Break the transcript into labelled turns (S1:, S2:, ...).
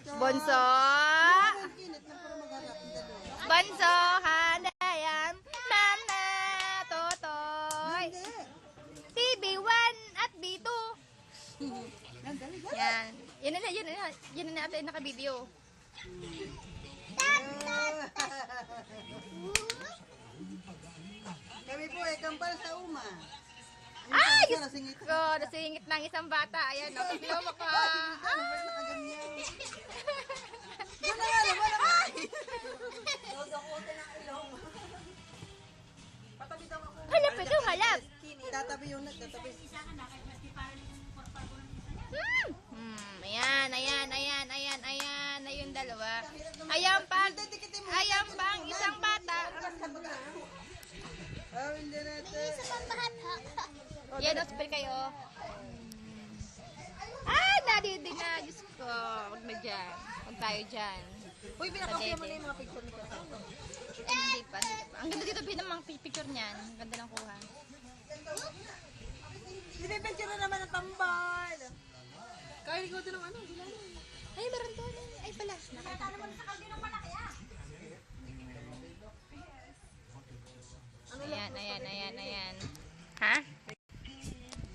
S1: Bonso. Bonso, Handayan, Mama, Totoy. Si B1 at B2. Yan. Yan na natin naka-video.
S2: Kami po ay kampal sa uma.
S1: Ay! Ko, nasingit ng isang bata. Ayan, nakapiloma ka. Halap ito, halap.
S2: Tatabi yung nagtatabi.
S1: Ayan. Ayun dalawa. Ayan pang isang bata.
S2: Hindi natin.
S1: Yan, hospital kayo. Ay, nadidi na. Diyos ko. Huwag na dyan. Huwag tayo dyan.
S2: Uy, pinakopya mo na yung mga picture ni Kasama.
S1: Hindi pa. Ang ganda dito pinamang picture niyan. Ang ganda ng kuha.
S2: Pinipicture na naman ang tambal. Kaya ko doon ng ano, gila.
S1: Ay, meron doon. Ay, pala. Nakita naman sa kaldi ng malaki, ah. Ayan.